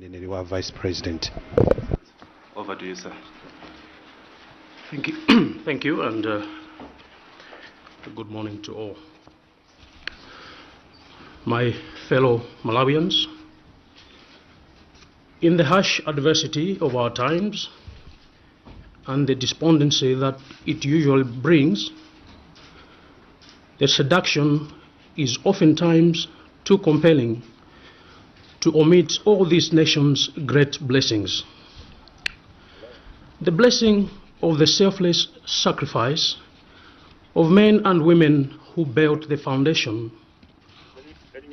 Neneriwa Vice President. Over to you, sir. Thank you. Thank you, and good morning to all. My fellow Malawians, in the harsh adversity of our times and the despondency that it usually brings, the seduction is oftentimes too compelling to omit all these nations' great blessings. The blessing of the selfless sacrifice of men and women who built the foundation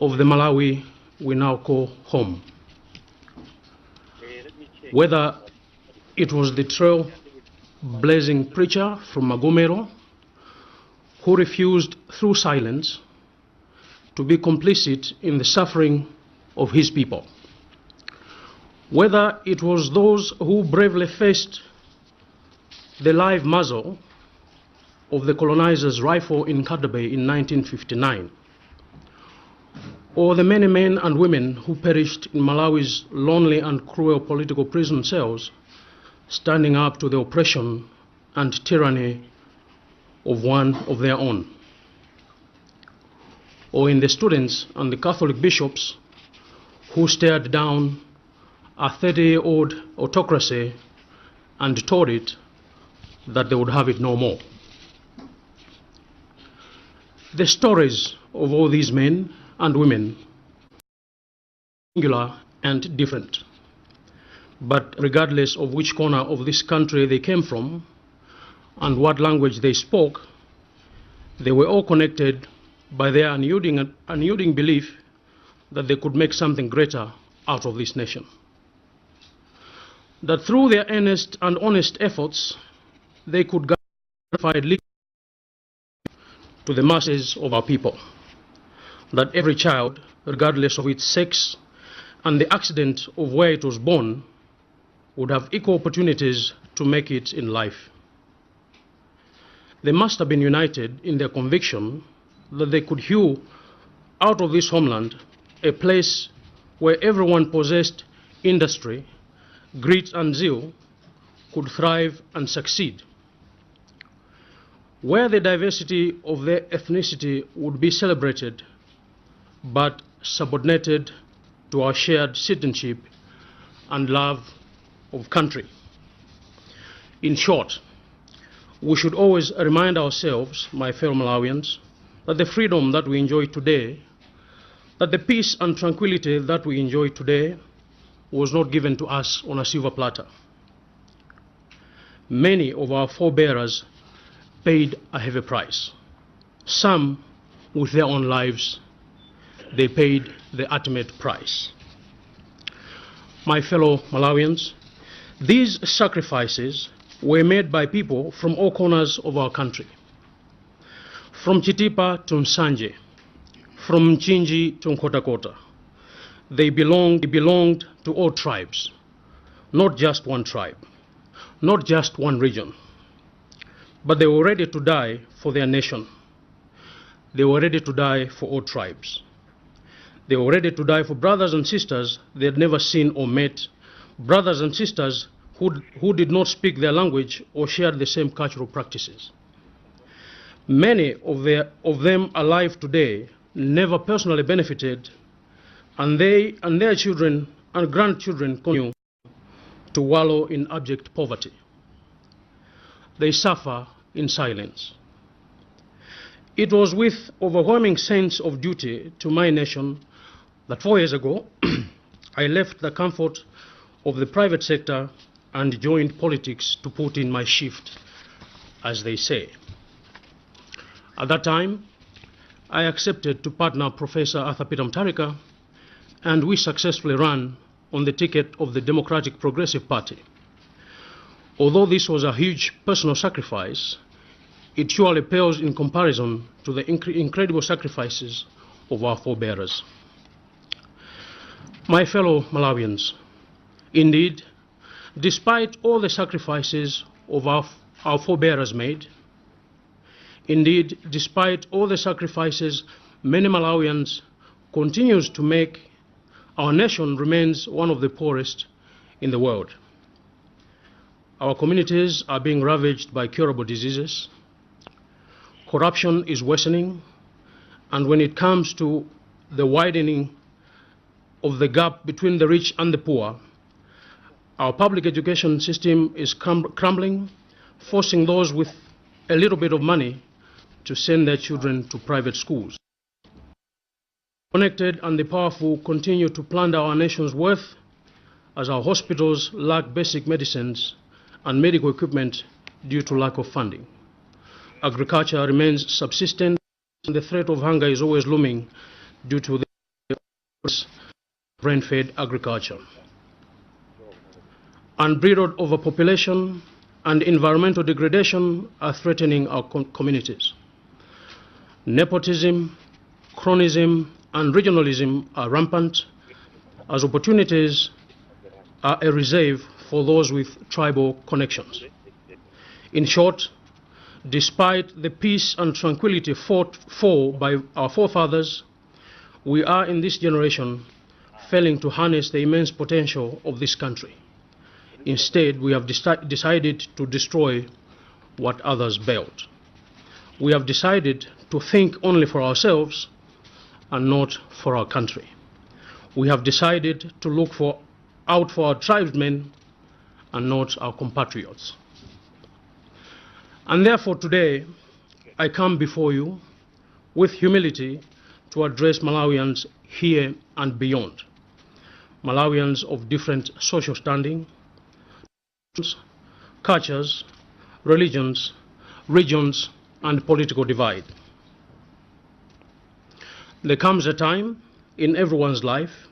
of the Malawi we now call home. Whether it was the trail-blazing preacher from Magomero who refused through silence to be complicit in the suffering of his people, whether it was those who bravely faced the live muzzle of the colonizer's rifle in Kadabe in 1959, or the many men and women who perished in Malawi's lonely and cruel political prison cells, standing up to the oppression and tyranny of one of their own, or in the students and the Catholic bishops who stared down a 30-year-old autocracy and told it that they would have it no more. The stories of all these men and women are singular and different, but regardless of which corner of this country they came from and what language they spoke, they were all connected by their unyielding belief that they could make something greater out of this nation. That through their earnest and honest efforts, they could guarantee to the masses of our people, that every child, regardless of its sex and the accident of where it was born, would have equal opportunities to make it in life. They must have been united in their conviction that they could hew out of this homeland a place where everyone possessed industry, grit and zeal, could thrive and succeed, where the diversity of their ethnicity would be celebrated but subordinated to our shared citizenship and love of country. In short, we should always remind ourselves, my fellow Malawians, that the freedom that we enjoy today, that the peace and tranquility that we enjoy today was not given to us on a silver platter. Many of our forebearers paid a heavy price. Some with their own lives, they paid the ultimate price. My fellow Malawians, these sacrifices were made by people from all corners of our country. From Chitipa to Nsanje, from Mchinji to Nkotakota. They belonged to all tribes, not just one tribe, not just one region. But they were ready to die for their nation. They were ready to die for all tribes. They were ready to die for brothers and sisters they had never seen or met, brothers and sisters who did not speak their language or shared the same cultural practices. Many of them alive today never personally benefited, and they and their children and grandchildren continue to wallow in abject poverty. They suffer in silence. It was with overwhelming sense of duty to my nation that 4 years ago I left the comfort of the private sector and joined politics to put in my shift, as they say. At that time, I accepted to partner Professor Arthur Peter Mutharika, and we successfully ran on the ticket of the Democratic Progressive Party. Although this was a huge personal sacrifice, it surely pales in comparison to the incredible sacrifices of our forebearers. My fellow Malawians, indeed, despite all the sacrifices of our forebearers made, indeed, despite all the sacrifices many Malawians continues to make Our nation remains one of the poorest in the world. Our communities are being ravaged by curable diseases. Corruption is worsening, and when it comes to the widening of the gap between the rich and the poor, our public education system is crumbling, forcing those with a little bit of money to send their children to private schools. Connected and the powerful continue to plunder our nation's wealth as our hospitals lack basic medicines and medical equipment due to lack of funding. Agriculture remains subsistent, and the threat of hunger is always looming due to the grain-fed agriculture. Unbridled overpopulation and environmental degradation are threatening our communities. Nepotism, cronyism, and regionalism are rampant, as opportunities are a reserve for those with tribal connections. In short, despite the peace and tranquility fought for by our forefathers, we are in this generation failing to harness the immense potential of this country. Instead, we have decided to destroy what others built. We have decided to think only for ourselves and not for our country. We have decided to look out for our tribesmen and not our compatriots. And therefore today, I come before you with humility to address Malawians here and beyond. Malawians of different social standing, cultures, religions, regions, and political divide. There comes a time in everyone's life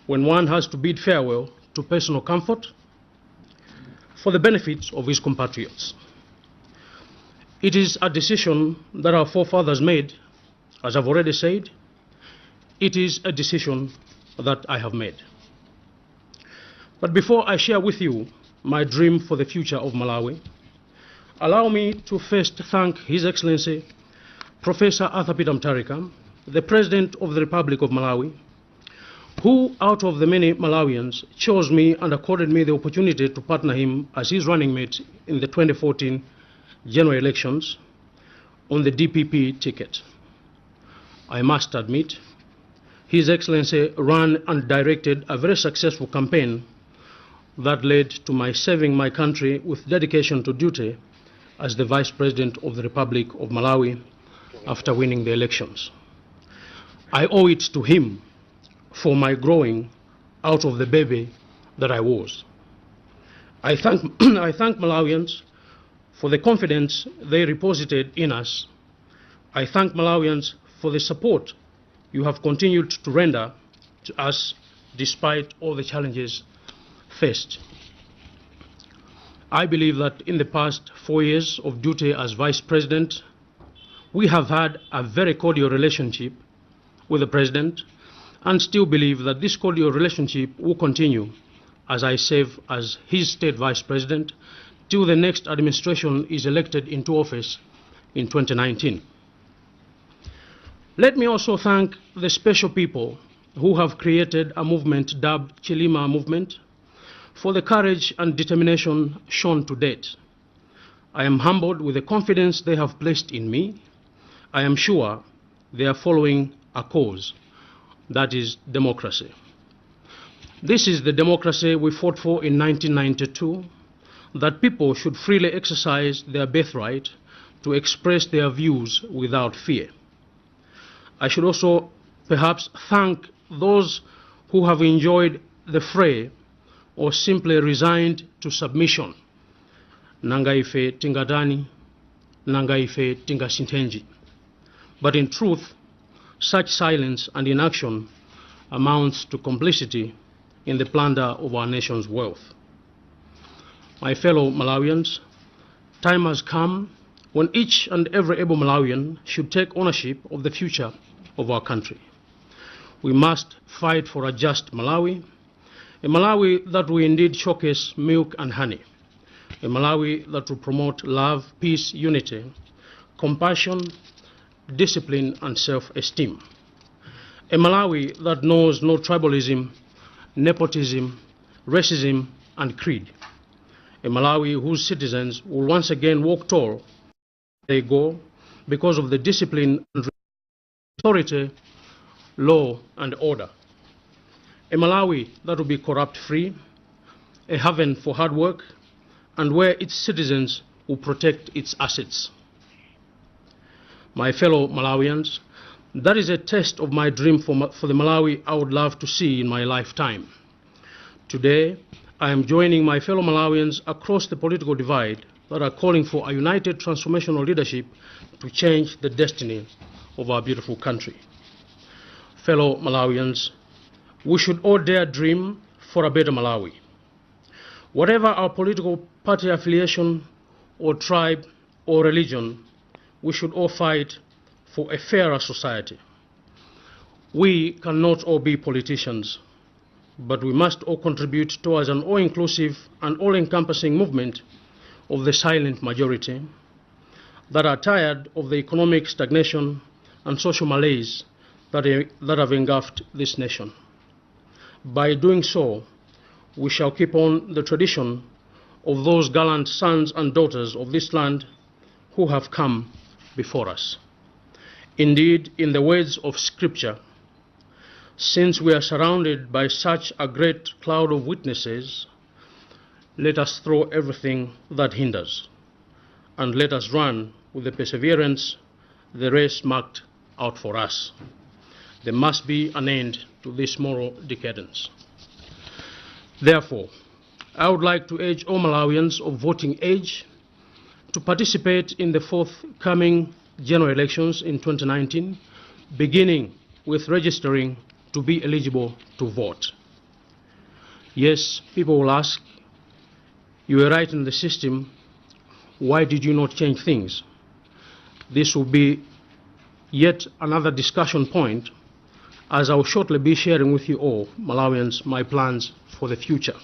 when one has to bid farewell to personal comfort for the benefit of his compatriots. It is a decision that our forefathers made. As I've already said, it is a decision that I have made. But before I share with you my dream for the future of Malawi, allow me to first thank His Excellency Professor Arthur Peter Mutharika, the President of the Republic of Malawi, who, out of the many Malawians, chose me and accorded me the opportunity to partner him as his running mate in the 2014 general elections on the DPP ticket. I must admit, His Excellency ran and directed a very successful campaign that led to my serving my country with dedication to duty as the Vice President of the Republic of Malawi after winning the elections. I owe it to him for my growing out of the baby that I was. I thank Malawians for the confidence they reposited in us. I thank Malawians for the support you have continued to render to us despite all the challenges faced. I believe that in the past 4 years of duty as Vice President, we have had a very cordial relationship with the President, and still believe that this cordial relationship will continue as I serve as his State Vice President till the next administration is elected into office in 2019. Let me also thank the special people who have created a movement dubbed Chilima Movement for the courage and determination shown to date. I am humbled with the confidence they have placed in me. I am sure they are following a cause, that is democracy. This is the democracy we fought for in 1992, that people should freely exercise their birthright to express their views without fear. I should also perhaps thank those who have enjoyed the fray or simply resigned to submission. Nangaife tingadani, nangaife tingasintenji. But in truth, such silence and inaction amounts to complicity in the plunder of our nation's wealth. My fellow Malawians, time has come when each and every able Malawian should take ownership of the future of our country. We must fight for a just Malawi, a Malawi that will indeed showcase milk and honey, a Malawi that will promote love, peace, unity, compassion, discipline, and self-esteem, A Malawi that knows no tribalism, nepotism, racism, and creed. A Malawi whose citizens will once again walk tall where they go because of the discipline and authority, law, and order. A Malawi that will be corrupt-free, a haven for hard work, and where its citizens will protect its assets. My fellow Malawians, that is a taste of my dream for the Malawi I would love to see in my lifetime. Today, I am joining my fellow Malawians across the political divide that are calling for a united transformational leadership to change the destiny of our beautiful country. Fellow Malawians, we should all dare dream for a better Malawi. Whatever our political party affiliation or tribe or religion, we should all fight for a fairer society. We cannot all be politicians, but we must all contribute towards an all-inclusive and all-encompassing movement of the silent majority that are tired of the economic stagnation and social malaise that have engulfed this nation. By doing so, we shall keep on the tradition of those gallant sons and daughters of this land who have come before us. Indeed, in the words of Scripture, since we are surrounded by such a great cloud of witnesses, let us throw everything that hinders, and let us run with the perseverance the race marked out for us. There must be an end to this moral decadence. Therefore, I would like to urge all Malawians of voting age to participate in the forthcoming general elections in 2019, beginning with registering to be eligible to vote. Yes, people will ask, you were right in the system, why did you not change things? This will be yet another discussion point, as I will shortly be sharing with you all, Malawians, my plans for the future.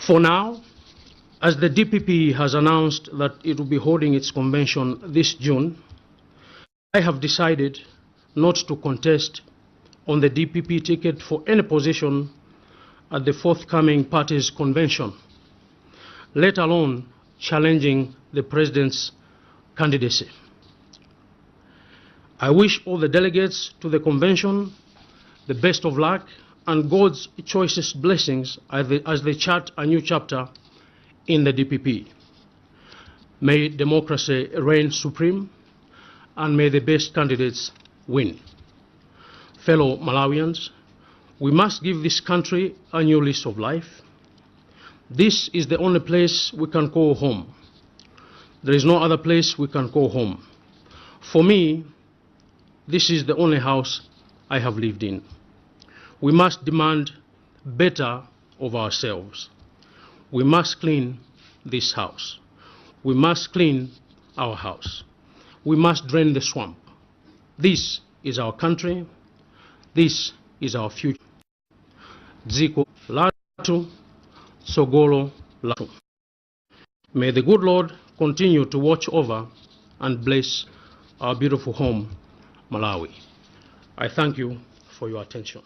For now, as the DPP has announced that it will be holding its convention this June, I have decided not to contest on the DPP ticket for any position at the forthcoming party's convention, let alone challenging the president's candidacy. I wish all the delegates to the convention the best of luck and God's choicest blessings as they chart a new chapter in the DPP. May democracy reign supreme, and may the best candidates win. Fellow Malawians, we must give this country a new lease of life. This is the only place we can call home. There is no other place we can call home. For me, this is the only house I have lived in. We must demand better of ourselves. We must clean this house. We must clean our house. We must drain the swamp. This is our country. This is our future. Dziko latu, Sogolo latu. May the good Lord continue to watch over and bless our beautiful home, Malawi. I thank you for your attention.